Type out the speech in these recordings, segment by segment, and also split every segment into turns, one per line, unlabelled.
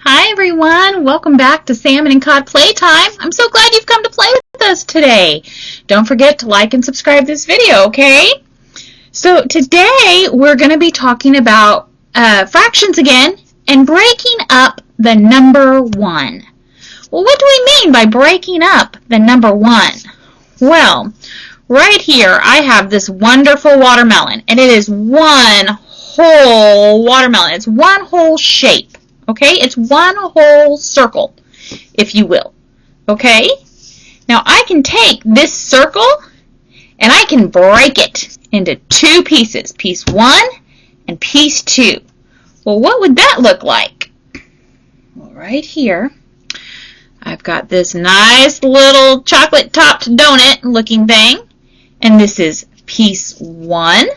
Hi everyone, welcome back to Salmon and Cod Playtime. I'm so glad you've come to play with us today. Don't forget to like and subscribe this video, okay? So today we're going to be talking about fractions again and breaking up the number 1. Well, what do we mean by breaking up the number 1? Well, right here I have this wonderful watermelon, and it is one whole watermelon. It's one whole shape. Okay, it's one whole circle, if you will. Okay, now I can take this circle and I can break it into 2 pieces, piece 1 and piece 2. Well, what would that look like? Well, right here, I've got this nice little chocolate-topped donut looking thing, and this is piece 1.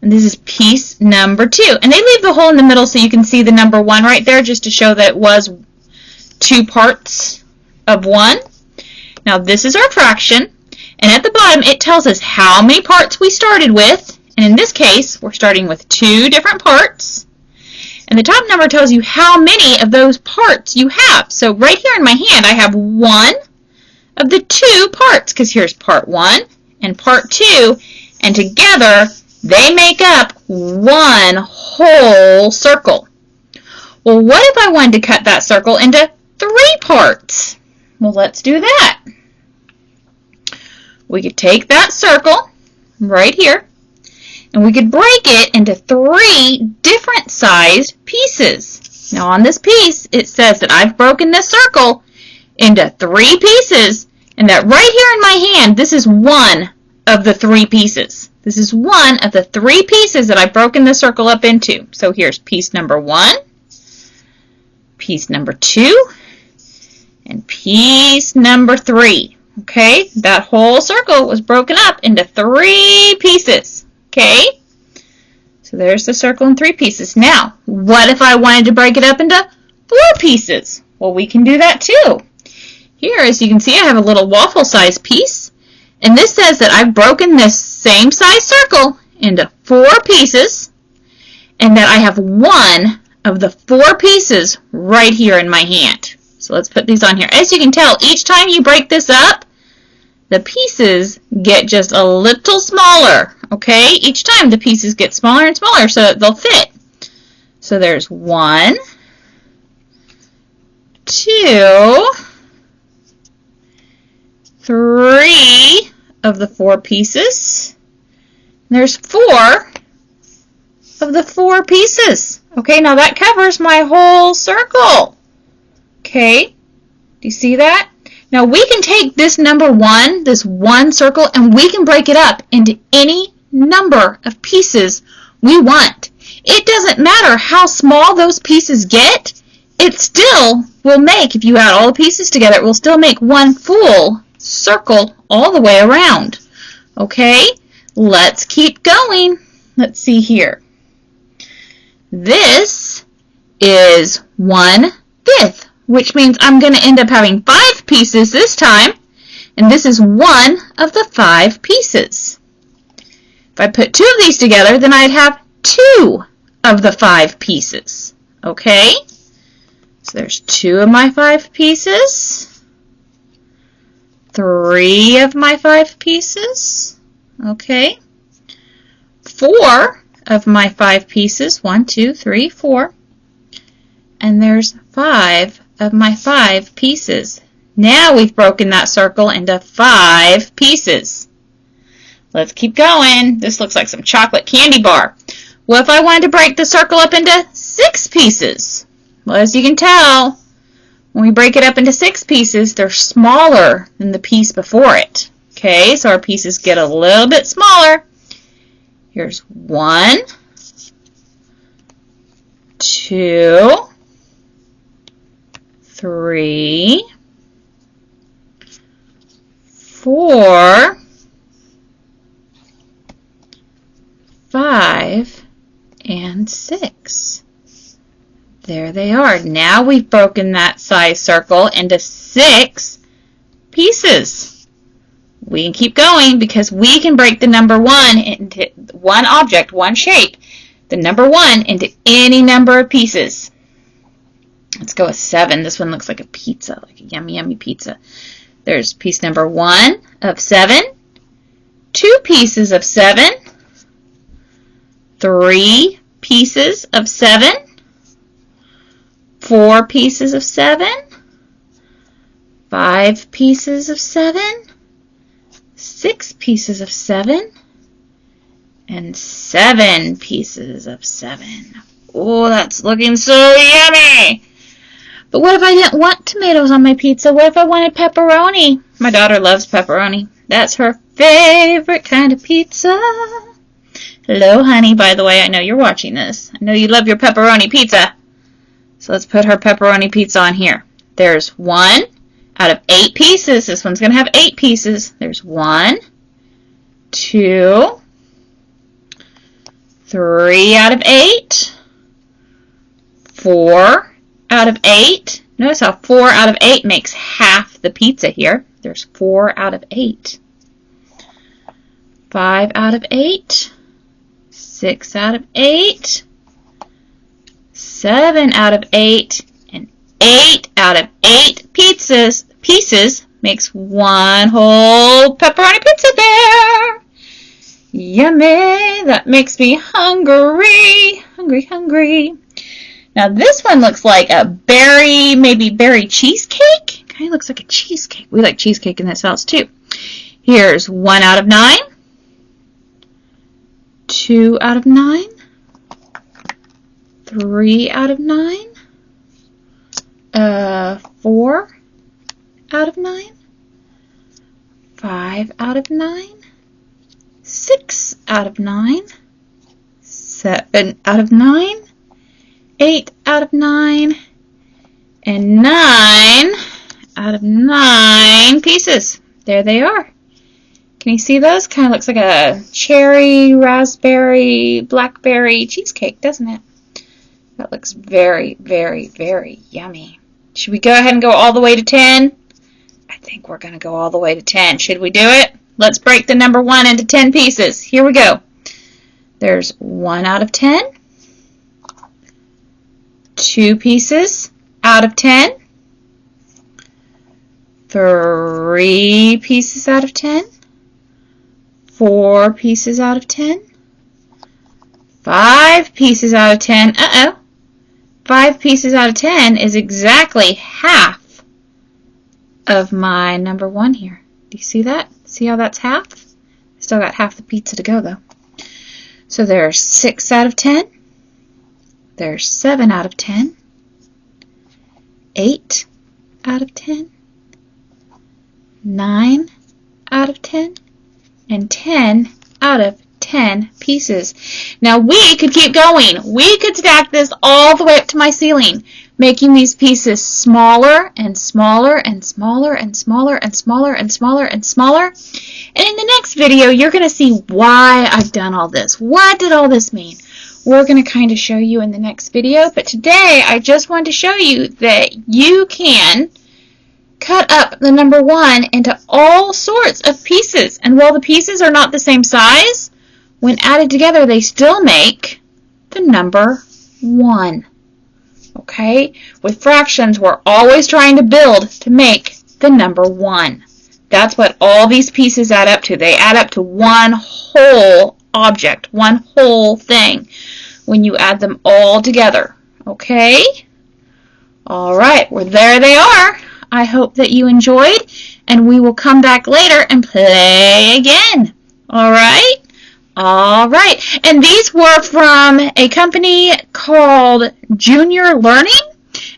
And this is piece number 2. And they leave the hole in the middle so you can see the number 1 right there just to show that it was 2 parts of 1. Now this is our fraction. And at the bottom it tells us how many parts we started with. And in this case we're starting with 2 different parts. And the top number tells you how many of those parts you have. So right here in my hand I have 1 of the 2 parts, because here's part 1 and part 2. And together they make up one whole circle. Well, what if I wanted to cut that circle into 3 parts? Well, let's do that. We could take that circle right here, and we could break it into 3 different sized pieces. Now on this piece, it says that I've broken this circle into 3 pieces, and that right here in my hand, this is one of the 3 pieces. This is one of the 3 pieces that I've broken the circle up into. So here's piece number 1, piece number 2, and piece number 3. Okay, that whole circle was broken up into 3 pieces. Okay, so there's the circle in 3 pieces. Now, what if I wanted to break it up into 4 pieces? Well, we can do that too. Here, as you can see, I have a little waffle-sized piece. And this says that I've broken this same size circle into 4 pieces, and that I have 1 of the 4 pieces right here in my hand. So let's put these on here. As you can tell, each time you break this up, the pieces get just a little smaller. Okay? Each time the pieces get smaller and smaller so that they'll fit. So there's 1, 2, 3 of the 4 pieces. There's 4 of the 4 pieces. Okay, now that covers my whole circle. Okay, do you see that? Now we can take this number 1, this one circle, and we can break it up into any number of pieces we want. It doesn't matter how small those pieces get, it still will make, if you add all the pieces together, it will still make one full circle all the way around. Okay, let's keep going. Let's see here. This is 1/5, which means I'm going to end up having 5 pieces this time, and this is 1 of the 5 pieces. If I put 2 of these together, then I'd have 2 of the 5 pieces. Okay, so there's 2 of my 5 pieces. 3 of my 5 pieces, okay, 4 of my 5 pieces, 1, 2, 3, 4, and there's 5 of my 5 pieces. Now we've broken that circle into 5 pieces. Let's keep going. This looks like some chocolate candy bar. What if I wanted to break the circle up into 6 pieces? Well, as you can tell, when we break it up into 6 pieces, they're smaller than the piece before it. Okay, so our pieces get a little bit smaller. Here's 1, 2, 3, 4, 5, and 6. There they are. Now we've broken that size circle into 6 pieces. We can keep going because we can break the number 1 into one object, one shape, the number 1 into any number of pieces. Let's go with 7. This one looks like a pizza, like a yummy, yummy pizza. There's piece number 1 of 7, 2 pieces of 7, 3 pieces of 7, 4 pieces of 7, 5 pieces of 7, 6 pieces of 7, and 7 pieces of 7. Oh, that's looking so yummy! But what if I didn't want tomatoes on my pizza? What if I wanted pepperoni? My daughter loves pepperoni. That's her favorite kind of pizza. Hello, honey, by the way. I know you're watching this. I know you love your pepperoni pizza. So let's put her pepperoni pizza on here. There's 1 out of 8 pieces. This one's going to have 8 pieces. There's 1, 2, 3 out of 8, 4 out of 8. Notice how 4 out of 8 makes half the pizza here. There's 4 out of 8. 5 out of 8. 6 out of 8. 7 out of 8. And 8 out of 8 pieces makes one whole pepperoni pizza there. Yummy! That makes me hungry. Hungry. Now this one looks like a maybe berry cheesecake. Kind of looks like a cheesecake. We like cheesecake in this house too. Here's 1 out of 9, 2 out of 9, 3 out of 9, 4 out of 9, 5 out of 9, 6 out of 9, 7 out of 9, 8 out of 9, and 9 out of 9 pieces. There they are. Can you see those? Kind of looks like a cherry, raspberry, blackberry cheesecake, doesn't it? That looks very, very, very yummy. Should we go ahead and go all the way to 10? I think we're going to go all the way to 10. Should we do it? Let's break the number 1 into 10 pieces. Here we go. There's 1 out of 10. 2 pieces out of 10, 3 pieces out of 10, 4 pieces out of 10, 5 pieces out of 10. 5 pieces out of 10 is exactly half of my number 1 here. Do you see that? See how that's half? Still got half the pizza to go though. So there's 6 out of 10. There's 7 out of 10, 8 out of 10, 9 out of 10, and 10 out of 10 pieces. Now we could keep going. We could stack this all the way up to my ceiling, making these pieces smaller and smaller and smaller and smaller and smaller and smaller and smaller. And in the next video, you're going to see why I've done all this. What did all this mean? We're going to kind of show you in the next video, but today I just wanted to show you that you can cut up the number 1 into all sorts of pieces. And while the pieces are not the same size, when added together they still make the number 1. Okay? With fractions, we're always trying to build to make the number 1. That's what all these pieces add up to. They add up to one whole object, one whole thing when you add them all together. Okay? All right, well, there they are. I hope that you enjoyed, and we will come back later and play again. All right? All right. And these were from a company called Junior Learning,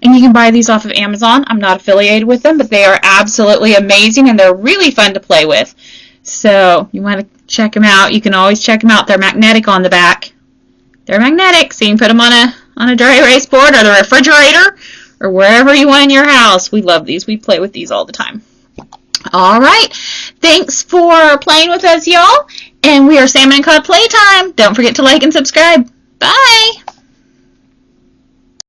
and you can buy these off of Amazon. I'm not affiliated with them, but they are absolutely amazing, and they're really fun to play with. So you want to check them out. You can always check them out. They're magnetic on the back. They're magnetic, so you can put them on a dry erase board or the refrigerator or wherever you want in your house. We love these. We play with these all the time. All right. Thanks for playing with us, y'all. And we are Salmon and Cod Playtime. Don't forget to like and subscribe. Bye.